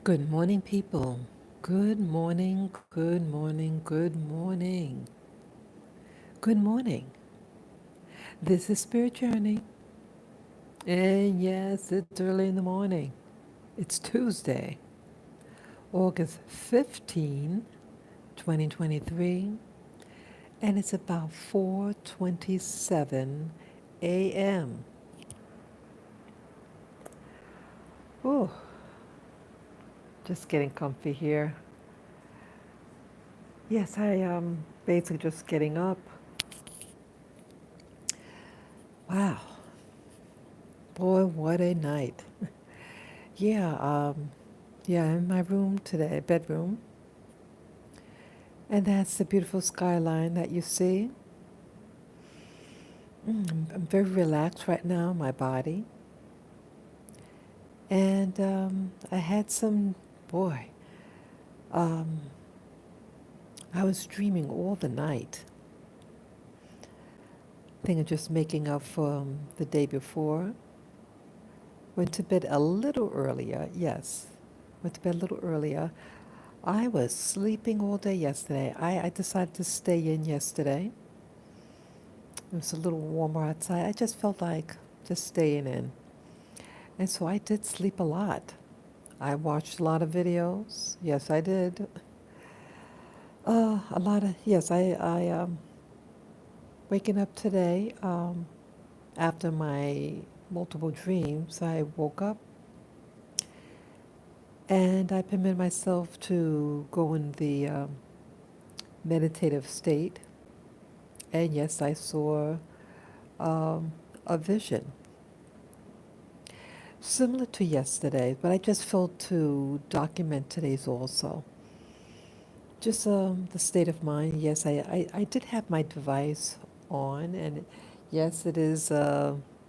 Good morning, people. Good morning, good morning, good morning. Good morning. This is Spirit Journey. And yes, it's early in the morning. It's Tuesday, August 15, 2023, and it's about 4:27 a.m. Oh, just getting comfy here. Yes, I am basically just getting up. Wow. Boy, what a night. Yeah, yeah, in my room today, bedroom, and that's the beautiful skyline that you see. I'm very relaxed right now, my body, and I had some, boy, um, I was dreaming all the night. Think of just making up from the day before. Went to bed a little earlier, yes. Went to bed a little earlier. I was sleeping all day yesterday. I decided to stay in yesterday. It was a little warmer outside. I just felt like just staying in. And so I did sleep a lot. I watched a lot of videos. Yes, I did. A lot of, yes, waking up today, after my multiple dreams, I woke up and I permitted myself to go in the meditative state. And yes, I saw um, a vision similar to yesterday, but I just felt to document today's also. Just the state of mind. Yes, I did have my device on, and yes, it is.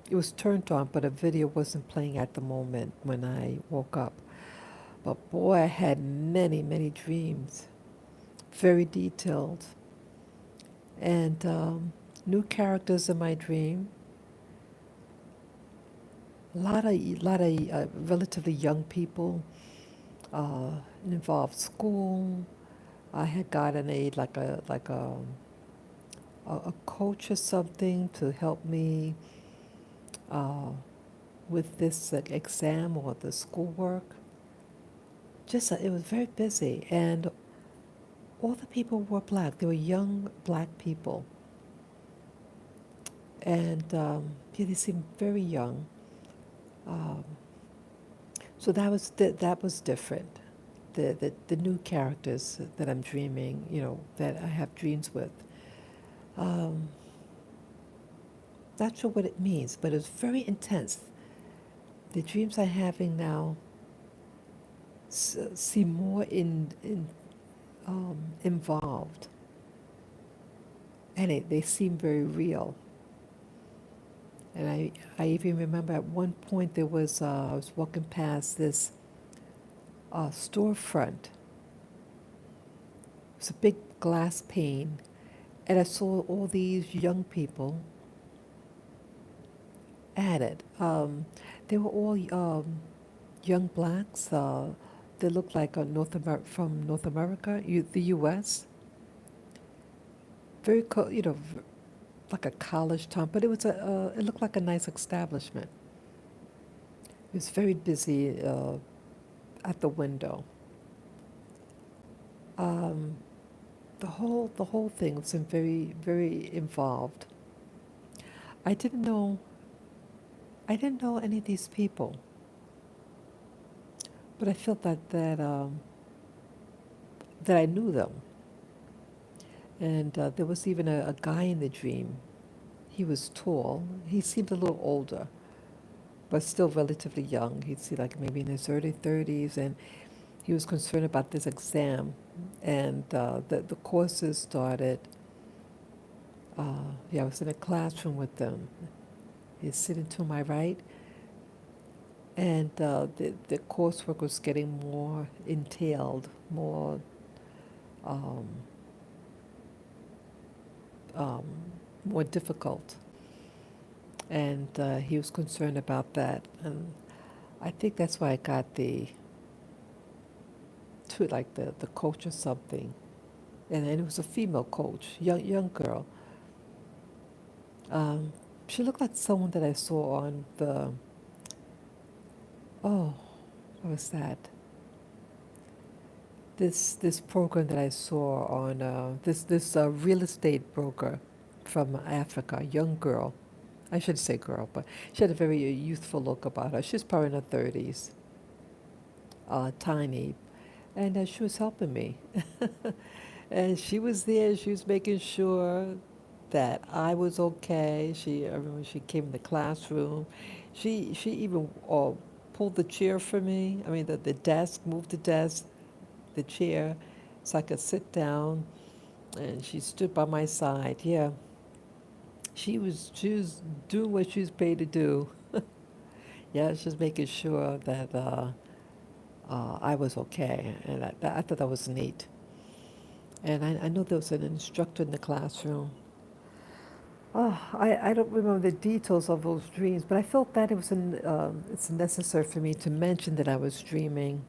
It was turned on, but a video wasn't playing at the moment when I woke up. But boy, I had many, many dreams, very detailed, and new characters in my dream. A lot of relatively young people. It involved school. I had gotten a coach or something to help me uh, with this exam or the schoolwork. Just it was very busy, and all the people were black. They were young black people, and yeah, they seemed very young. Um, so that was different. The new characters that I'm dreaming, that I have dreams with. Um, Not sure what it means, but it's very intense. The dreams I'm having now seem more involved, and they seem very real. And I even remember at one point there was I was walking past this storefront. It was a big glass pane, and I saw all these young people at it. They were all young blacks. They looked like from North America, the U.S. Very, like a college town, but it looked like a nice establishment. It was very busy at the window. Um, the whole thing was very, very involved. I didn't know I didn't know any of these people, but I felt that I knew them. And there was even a guy in the dream. He was tall. He seemed a little older, but still relatively young. He'd see like maybe in his early 30s, and he was concerned about this exam. And the courses started. Yeah, I was in a classroom with them. He's sitting to my right, and the coursework was getting more entailed, um, um, more difficult. And he was concerned about that. And I think that's why I got to like the coach or something, and it was a female coach, young girl. Um, she looked like someone that I saw on the, oh, what was that? This program that I saw on this real estate broker from Africa, young girl. I should say girl, but she had a very youthful look about her. She's probably in her 30s, tiny, and she was helping me. And she was there. She was making sure that I was okay. I remember she came in the classroom. She even pulled the chair for me. I mean, the desk, moved the desk, the chair, so I could sit down. And she stood by my side. Yeah, she was doing what she was paid to do. Yeah, she was making sure that I was okay, and I thought that was neat. And I know there was an instructor in the classroom. Oh, I don't remember the details of those dreams, but I felt that it's necessary for me to mention that I was dreaming,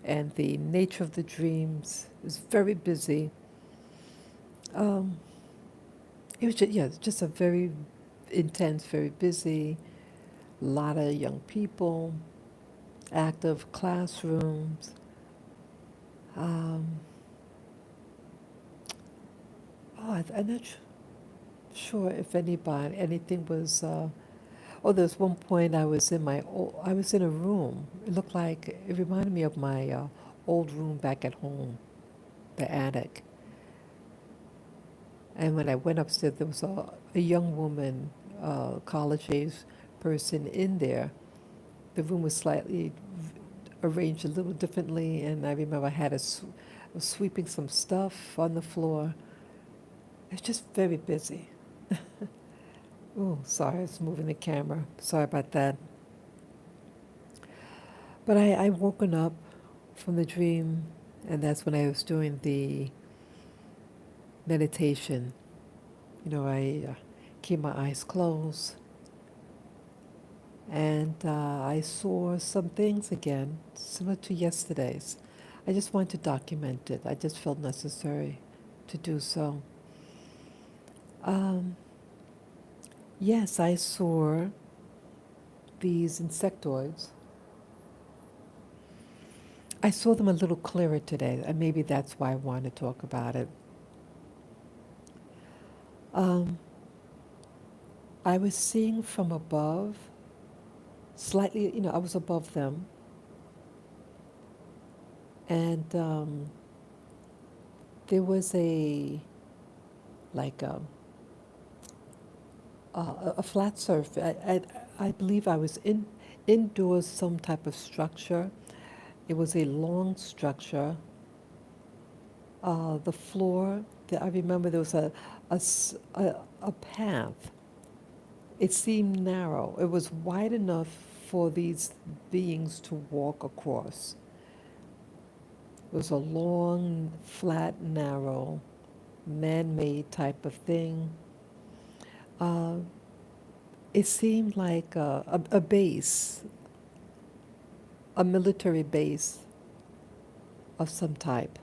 and the nature of the dreams is very busy. Um, it was just, yeah, just a very intense, very busy, lot of young people, active classrooms. Um, I'm not sure if anything was. Oh, there's one point I was in a room. It reminded me of my old room back at home, the attic. And when I went upstairs, there was a young woman, college age person in there. The room was slightly arranged a little differently, and I remember was sweeping some stuff on the floor. It was just very busy. Oh, sorry, I was moving the camera. Sorry about that. But I woken up from the dream, and that's when I was doing the meditation. I keep my eyes closed, and I saw some things again, similar to yesterday's. I just wanted to document it. I just felt necessary to do so. Um, yes, I saw these insectoids. I saw them a little clearer today, and maybe that's why I want to talk about it. Um, I was seeing from above, slightly, I was above them, and there was like a flat surface. I believe I was indoors, some type of structure. It was a long structure. The floor, I remember there was a path. It seemed narrow. It was wide enough for these beings to walk across. It was a long, flat, narrow, man-made type of thing. Uh, it seemed like a base, a military base of some type.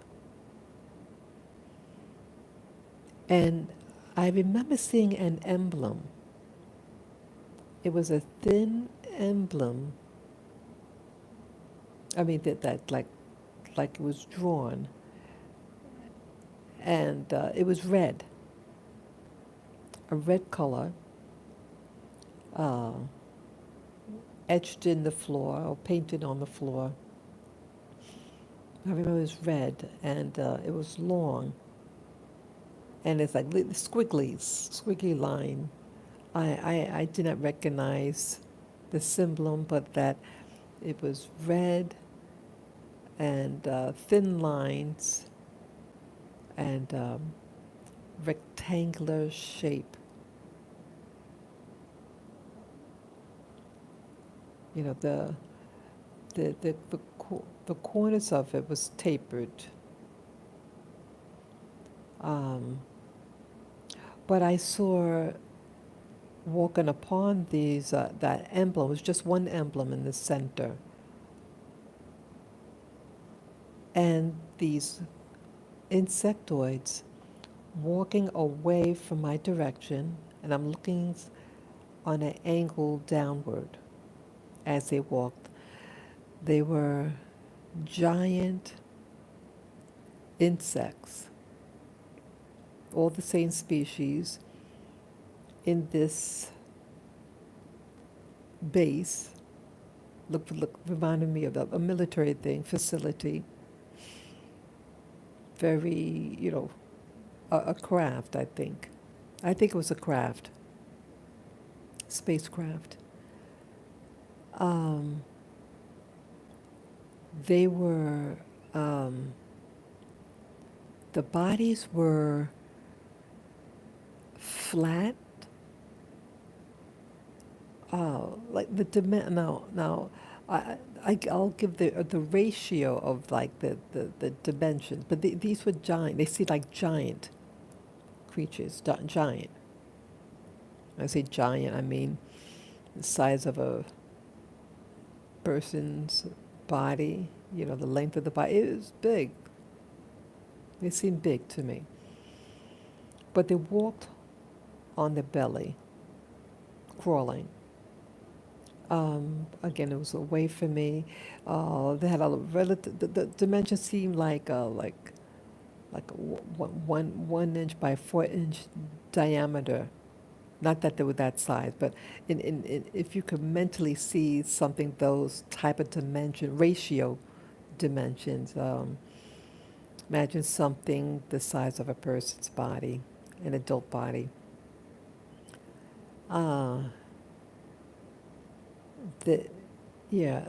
And I remember seeing an emblem. It was a thin emblem. I mean, that like it was drawn. And it was red, a red color, uh, etched in the floor or painted on the floor. I remember it was red, and it was long. And it's like squiggly line. I did not recognize the symbol, but that it was red and thin lines and rectangular shape. The the corners of it was tapered. Um, but I saw walking upon that emblem was just one emblem in the center. and these insectoids walking away from my direction, and I'm looking on an angle downward as they walked. They were giant insects, all the same species, in this base. Reminded me of a military thing, facility. Very, a craft, I think. I think it was a craft, spacecraft. Um, they were, the bodies were flat, like the now I'll give the ratio of like the dimensions, but these were giant. They seem like giant creatures, giant. When I say giant, I mean the size of a person's body. The length of the body. It was big. They seemed big to me, but they walked on their belly, crawling. Again, it was away from me. They had a relative. The dimensions seemed like a 1 inch by 4 inch diameter. Not that they were that size, but if you could mentally see something, those type of ratio dimensions. Imagine something the size of a person's body, an adult body. Uh, the yeah,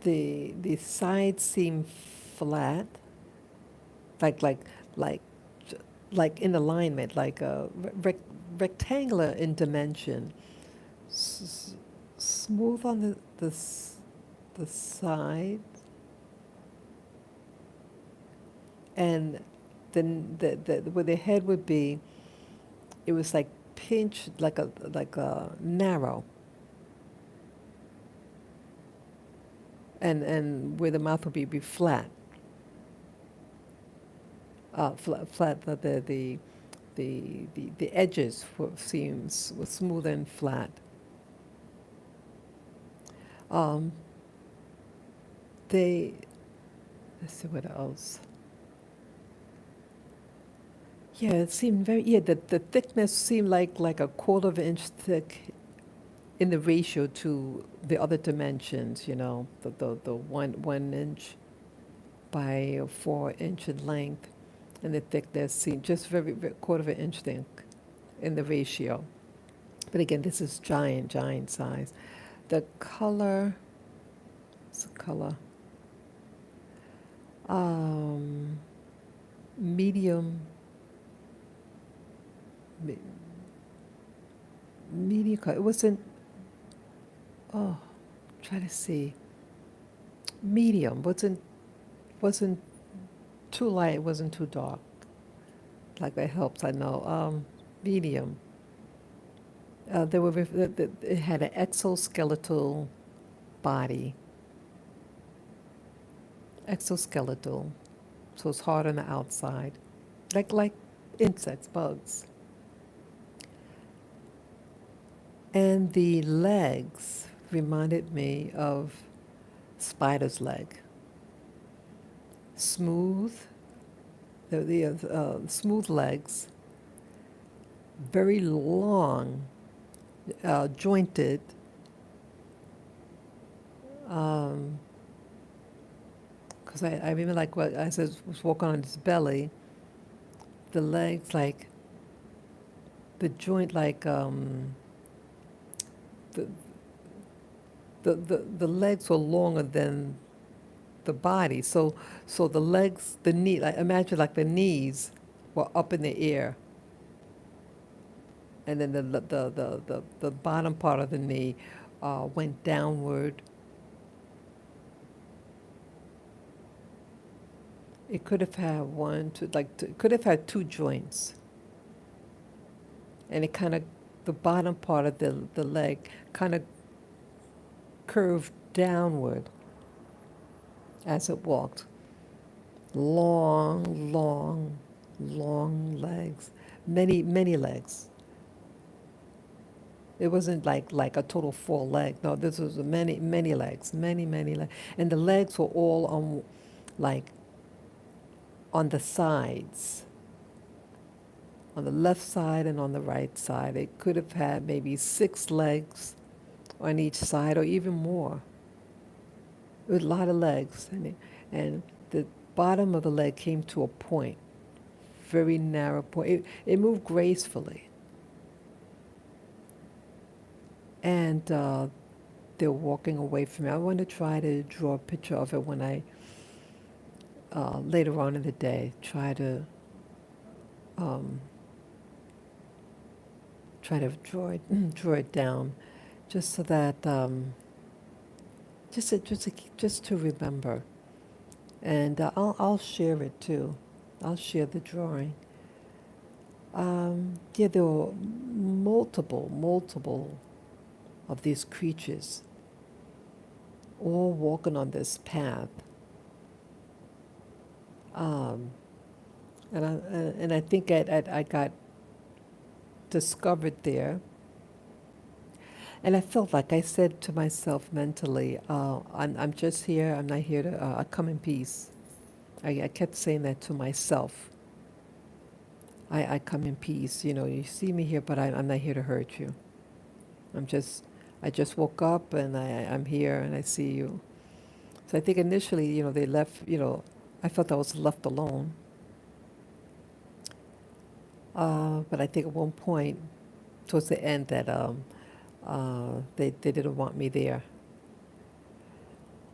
the sides seem flat, like like like like in alignment, like rectangular in dimension, s- smooth on the side, and then where the head would be, it was like pinched, like a narrow, and where the mouth would be flat, flat. The edges were smooth and flat. Um, they let's see what else. Yeah, it seemed very, yeah, the thickness seemed like a quarter of an inch thick in the ratio to the other dimensions, the 1 inch by a 4 inch in length, and the thickness seemed just very quarter of an inch thick in the ratio. But again, this is giant size. The color, what's the color? Um, medium, me- medium color. It wasn't, oh, try to see. Medium, wasn't too light, wasn't too dark. Like that helps, I know. Medium. It had an exoskeletal body. Exoskeletal, so it's hard on the outside, like insects, bugs. And the legs reminded me of spider's leg. Smooth, the smooth legs, very long, jointed. Because I remember, like, what I said, was walking on his belly, the legs, like the joint, like the, the legs were longer than the body. So the legs, the knee, like, imagine like the knees were up in the air, and then the bottom part of the knee went downward. It could have had it could have had two joints, and it kind of, the bottom part of the leg kind of curved downward as it walked. long, long, long legs, many legs. It wasn't like a total four leg. No, this was many legs, many legs, and the legs were all on like on the sides, on the left side and on the right side. It could have had maybe six legs on each side, or even more. It was a lot of legs, and the bottom of the leg came to a point, very narrow point. It moved gracefully, and they're walking away from me. I want to try to draw a picture of it when I later on in the day um, try to draw it down, just so that just to remember, and I'll share it too. I'll share the drawing. Yeah, there were multiple of these creatures, all walking on this path. Um, and I think I got discovered there. And I felt like I said to myself mentally, I'm just here, I'm not here to I come in peace. I kept saying that to myself. I come in peace. You know, you see me here, but I'm not here to hurt you. I'm just, I just woke up and I'm here and I see you. So I think initially, they left, I felt I was left alone. But I think at one point, towards the end, that they didn't want me there.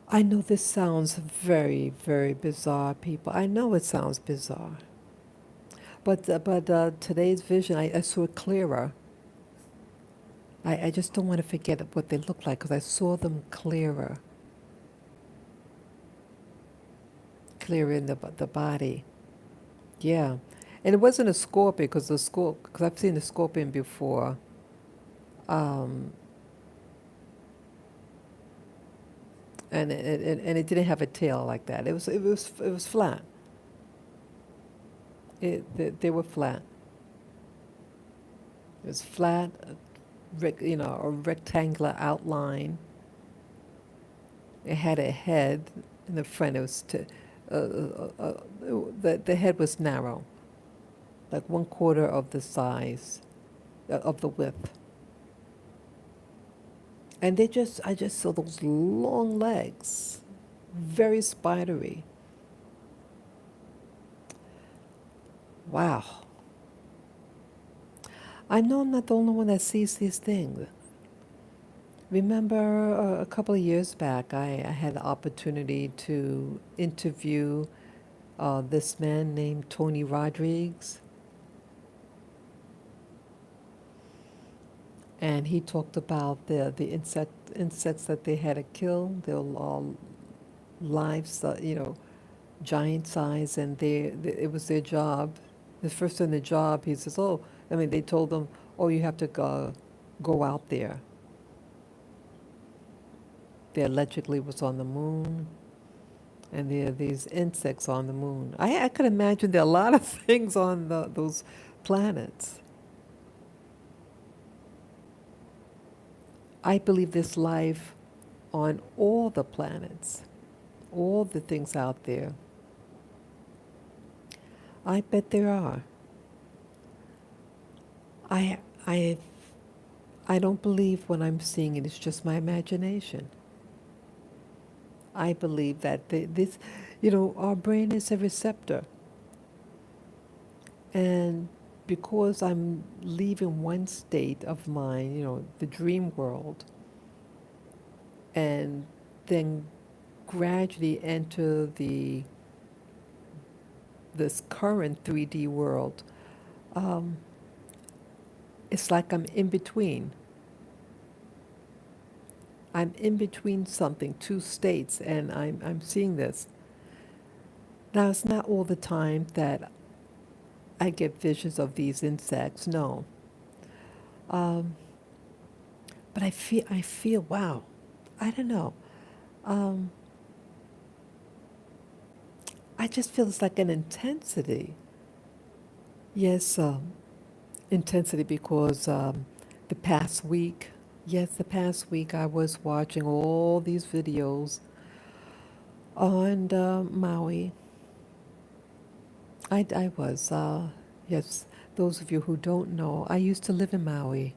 I know this sounds very, very bizarre, people. I know it sounds bizarre. But today's vision, I saw it clearer. I just don't want to forget what they look like because I saw them clearer in the body. Yeah. And it wasn't a scorpion because I've seen a scorpion before. Um, and it didn't have a tail like that. It was flat. They were flat. It was flat, a rectangular outline. It had a head in the front. The head was narrow, like one quarter of the size of the width. And I just saw those long legs, very spidery. Wow. I know I'm not the only one that sees these things. Remember a couple of years back, I had the opportunity to interview this man named Tony Rodriguez. And he talked about the insects that they had to kill. They were all lives, giant size, and it was their job. The first in the job, he says, "Oh, I mean, they told them, oh, you have to go out there." They allegedly was on the moon, and there are these insects on the moon. I could imagine there are a lot of things on those planets. I believe there's life on all the planets, all the things out there. I bet there are. I I I don't believe what I'm seeing it is just my imagination. I believe that our brain is a receptor, and because I'm leaving one state of mind, the dream world, and then gradually enter this current 3D world, um, it's like I'm in between. I'm in between something, two states, and I'm seeing this. Now, it's not all the time that I get visions of these insects, no. Um, but I feel, wow, I don't know. Um, I just feel it's like an intensity. Yes, intensity because the past week, yes, the past week I was watching all these videos on Maui. I was, yes, those of you who don't know, I used to live in Maui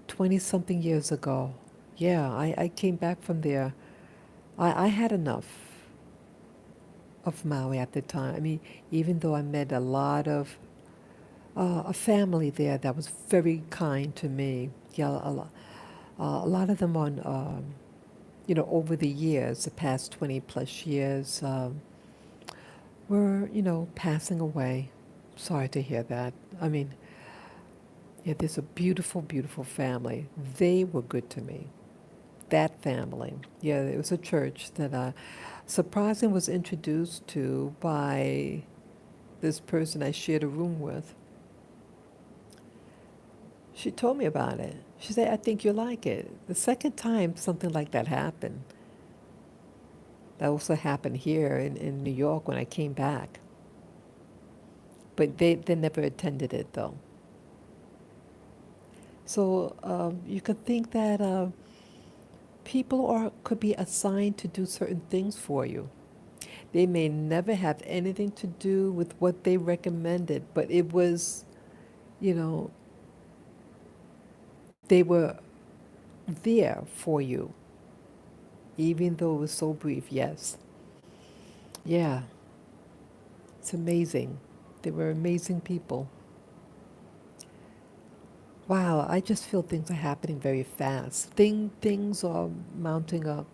20 something years ago. Yeah, I came back from there. I had enough of Maui at the time. I mean, even though I met a lot of a family there that was very kind to me. Yeah, a lot of them on, over the years, the past 20 plus years, were, passing away. Sorry to hear that. I mean, yeah, there's a beautiful, beautiful family. They were good to me. That family. Yeah, it was a church that surprisingly was introduced to by this person I shared a room with. She told me about it. She said, I think you'll like it. The second time something like that happened, that also happened here in New York when I came back. But they never attended it though. So you could think that people could be assigned to do certain things for you. They may never have anything to do with what they recommended, but it was, you know, they were there for you, even though it was so brief. Yes. Yeah, it's amazing. They were amazing people. Wow, I just feel things are happening very fast. Things are mounting up,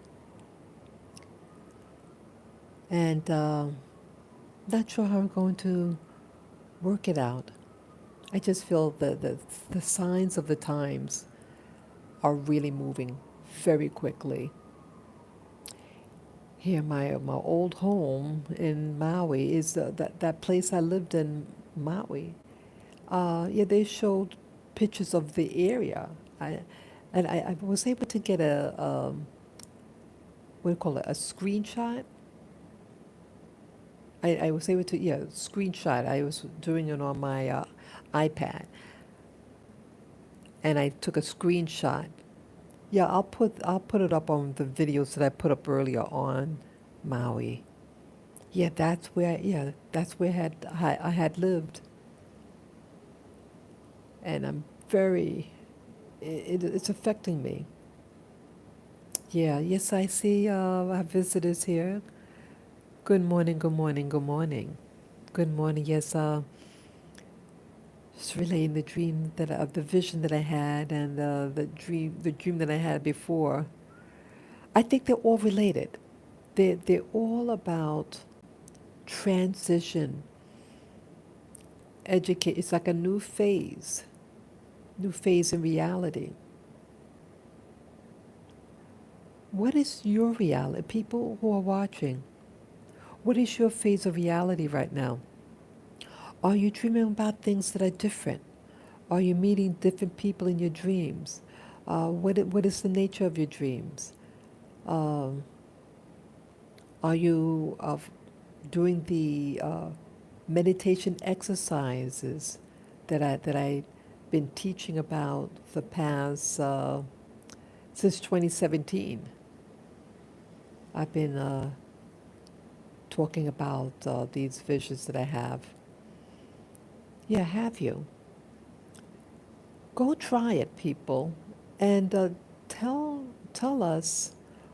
and not sure how we're going to work it out. I just feel the signs of the times are really moving very quickly. Here, my old home in Maui is that place I lived in, Maui. Yeah, they showed pictures of the area. I, and I was able to get what do you call it, a screenshot. I was able to, yeah, screenshot. I was doing it on my iPad, and I took a screenshot. Yeah, I'll put it up on the videos that I put up earlier on Maui. Yeah, that's where I had lived, and I'm very, it's affecting me. Yeah, yes, I see our visitors here. Good morning, good morning, good morning. Good morning. Yes, just relaying the dream of the vision that I had and the dream that I had before. I think they're all related. They're all about transition, educate. It's like a new phase in reality. What is your reality? People who are watching, what is your phase of reality right now? Are you dreaming about things that are different? Are you meeting different people in your dreams? What is the nature of your dreams? Um, are you doing the meditation exercises that I've been teaching about the past since 2017? I've been talking about these visions that I have. Yeah, have you? Go try it, people, and tell us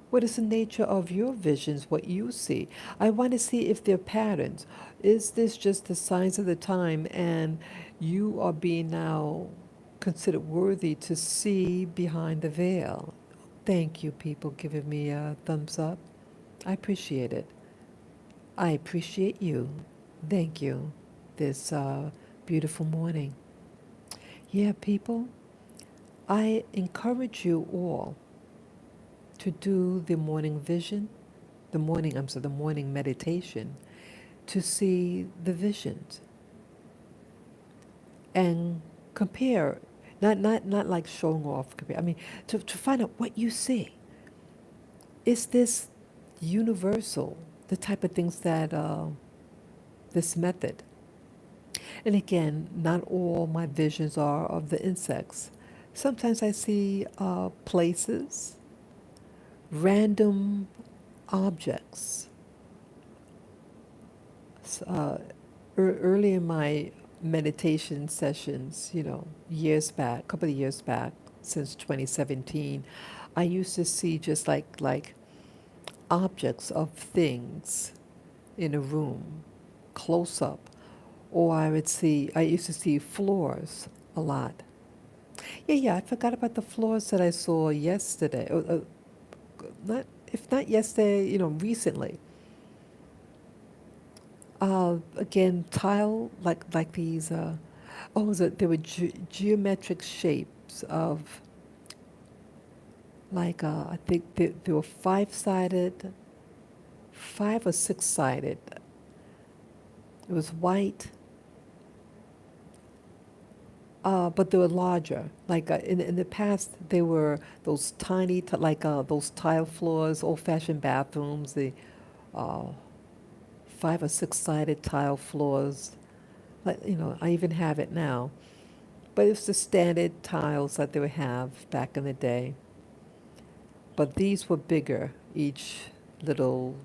what is the nature of your visions, what you see. I want to see if there are patterns. Is this just the signs of the time, and you are being now considered worthy to see behind the veil? Thank you, people, giving me a thumbs up. I appreciate it. I appreciate you. Thank you. This beautiful morning. Yeah, people, I encourage you all to do the morning vision, the morning meditation, to see the visions and compare, not like showing off, compare. I mean, to find out what you see. Is this universal? the type of things that this method. And again, not all my visions are of the insects. Sometimes I see places, random objects. Early in my meditation sessions, years back, a couple of years back, since 2017, I used to see just like objects of things in a room, close up, or I used to see floors a lot. Yeah, I forgot about the floors that I saw yesterday. Not if not yesterday, recently. Again, tile like these. There were geometric shapes of I think they were five-sided, 5 or 6-sided. It was white, but they were larger. Like in the past, they were those tiny, those tile floors, old-fashioned bathrooms. The uh, 5 or 6-sided tile floors. I even have it now. But it's the standard tiles that they would have back in the day. But these were bigger, each little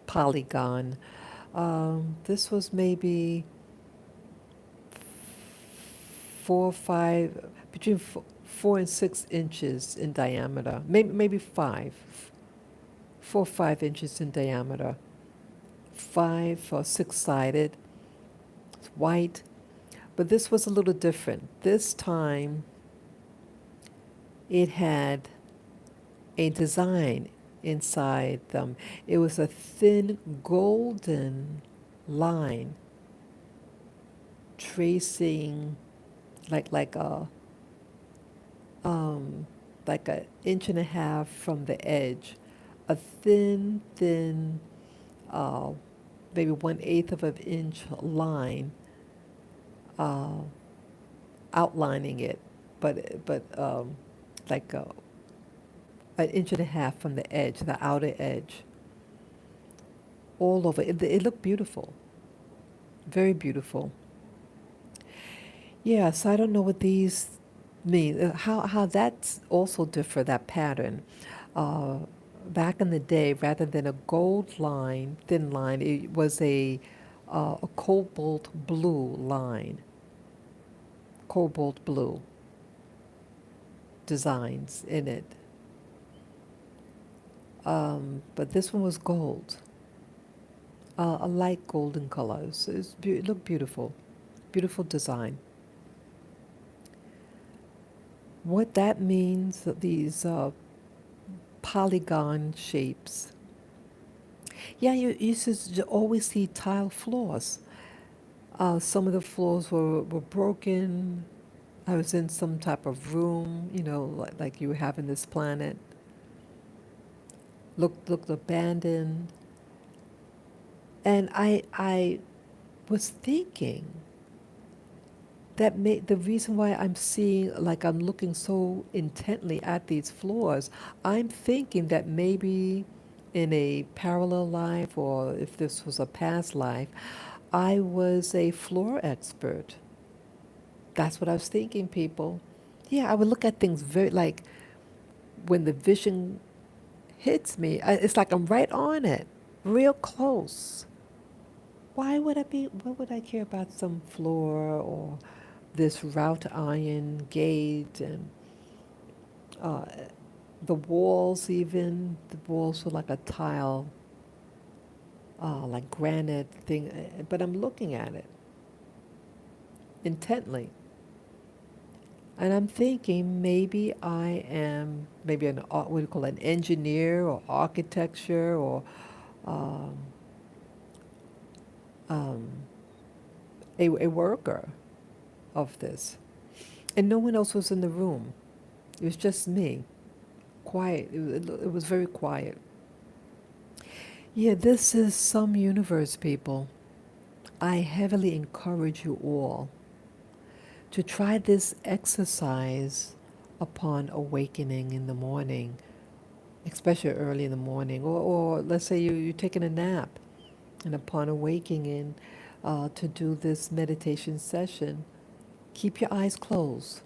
polygon. This was maybe between 4 and 6 inches in diameter. Maybe 4 or 5 inches in diameter. 5 or 6-sided. It's white. But this was a little different. This time it had a design inside them. It was a thin golden line tracing like like an inch and a half from the edge, a thin, uh, maybe 1/8 of an inch line, uh, outlining it, but like an inch and a half from the edge, the outer edge, all over. It looked beautiful, very beautiful. Yeah, so I don't know what these mean. How that's also differ, that pattern. Uh, Back in the day, rather than a gold line, thin line, it was a cobalt blue line, cobalt blue designs in it. But this one was gold, a light golden color. So it looked beautiful, beautiful design. What that means, these polygon shapes. Yeah, you used to always see tile floors. Some of the floors were broken. I was in some type of room, like you have in this planet. Looked abandoned. And I was thinking the reason why I'm seeing, like I'm looking so intently at these floors, I'm thinking that maybe in a parallel life, or if this was a past life, I was a floor expert. That's what I was thinking, people. Yeah, I would look at things very, like when the vision hits me, it's like I'm right on it, real close. What would I care about some floor or this wrought iron gate and uh, the walls, even the walls were like a tile, like granite thing, but I'm looking at it intently. And I'm thinking maybe I am maybe what do you call it, an engineer or architecture or um, um, a worker of this. And no one else was in the room. It was just me. Quiet. It was very quiet. Yeah, this is some universe, people. I heavily encourage you all to try this exercise upon awakening in the morning. especially early in the morning, or let's say you're taking a nap, and upon awaking in to do this meditation session, keep your eyes closed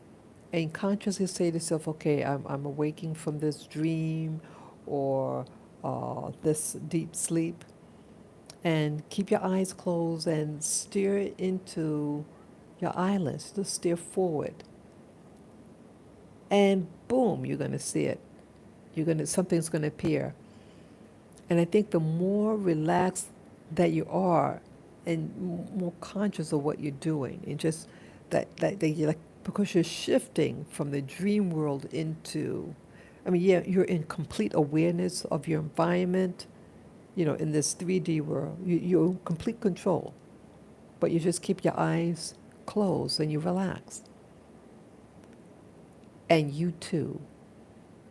and consciously say to yourself, okay, I'm awaking from this dream or this deep sleep, and keep your eyes closed and steer into your eyelids, just steer forward, and boom, you're going to see it. Something's going to appear. And I think the more relaxed that you are and more conscious of what you're doing, and just that you're like, because you're shifting from the dream world into, I mean, yeah, you're in complete awareness of your environment, in this 3D world. You're in complete control, but you just keep your eyes closed and you relax. And you too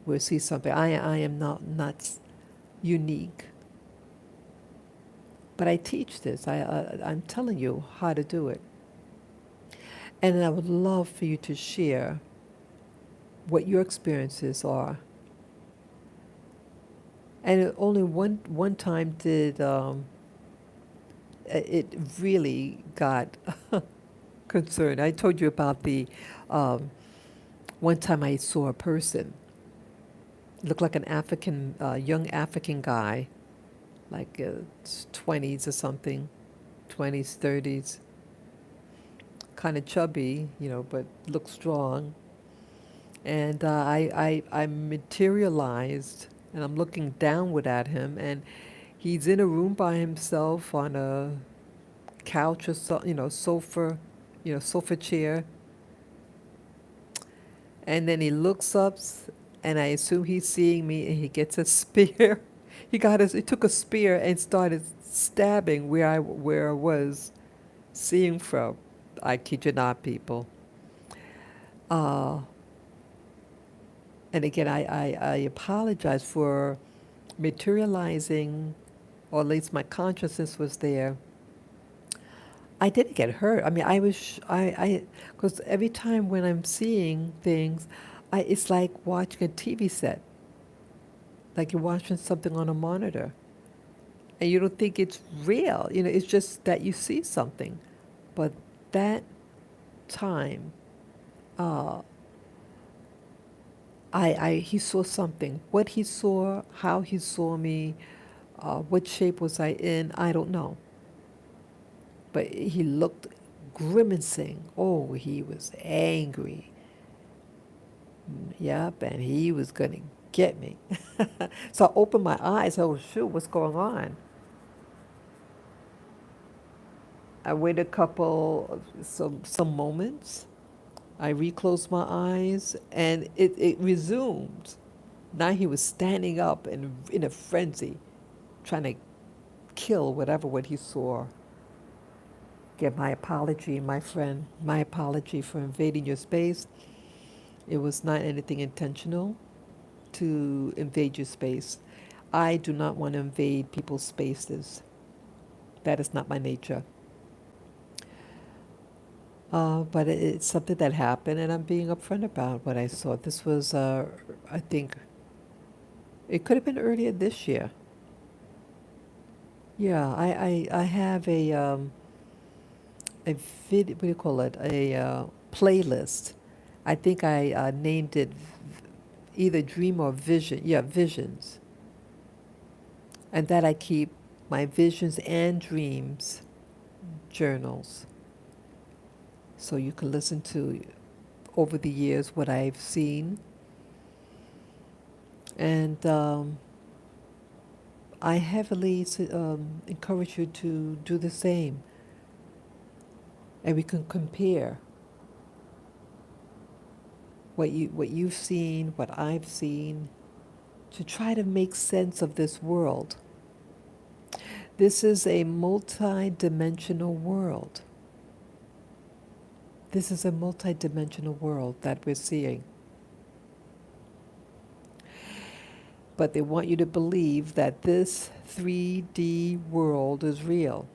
will see something. I am not unique. But I teach this. I'm telling you how to do it. And I would love for you to share what your experiences are. And only one time did it really got concerned. I told you about the one time I saw a person, looked like an young African guy, like 20s or something, 20s, 30s, kind of chubby, but looked strong. And I materialized, and I'm looking downward at him, and he's in a room by himself on a couch or sofa, sofa chair. And then he looks up, and I assume he's seeing me, and he gets a spear. He took a spear and started stabbing where I was seeing from. I kid you not, people. Uh, and again, I apologize for materializing, or at least my consciousness was there. I didn't get hurt. I mean, because every time when I'm seeing things, it's like watching a TV set, like you're watching something on a monitor, and you don't think it's real. It's just that you see something. But that time, uh, he saw something. What he saw, how he saw me, what shape was I in, I don't know. But he looked grimacing. Oh, he was angry. Yep, and he was going to get me. So I opened my eyes. Oh, shoot, what's going on? I waited some moments. I reclosed my eyes, and it resumed. Now he was standing up and in a frenzy, trying to kill what he saw. Get my apology, my friend. My apology for invading your space. It was not anything intentional to invade your space. I do not want to invade people's spaces. That is not my nature. But it's something that happened, and I'm being upfront about what I saw. This was, I think, it could have been earlier this year. Yeah, I have a what do you call it? A playlist. I think I named it either Dream or Vision. Yeah, Visions. And that I keep my visions and dreams journals. So you can listen to over the years what I've seen. And I heavily encourage you to do the same. And we can compare what you've seen, what I've seen, to try to make sense of this world. This is a multi-dimensional world. This is a multi-dimensional world that we're seeing. But they want you to believe that this 3D world is real.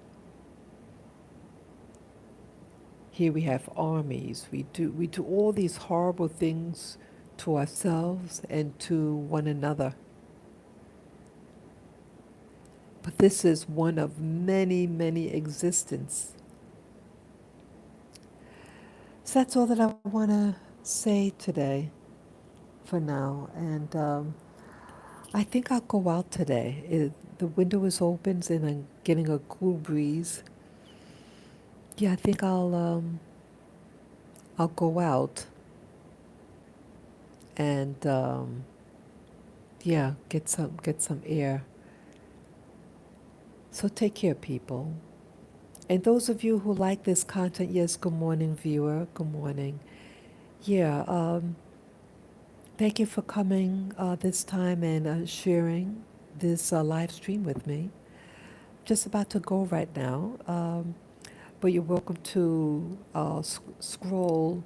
Here we have armies. We do all these horrible things to ourselves and to one another. but this is one of many, many existence. So that's all that I want to say today for now. And I think I'll go out today. The window is open and I'm getting a cool breeze. Yeah, I think I'll go out and yeah, get some air. So take care, people. And those of you who like this content, yes, good morning, viewer. Good morning. Yeah, thank you for coming this time and sharing this live stream with me. Just about to go right now, but you're welcome to scroll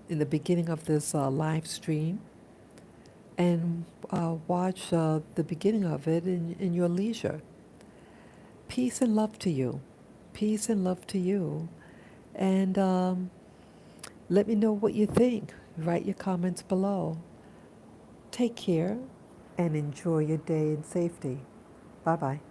in the beginning of this live stream and watch the beginning of it in your leisure. Peace and love to you. Peace and love to you. And let me know what you think. Write your comments below. Take care and enjoy your day in safety. Bye bye.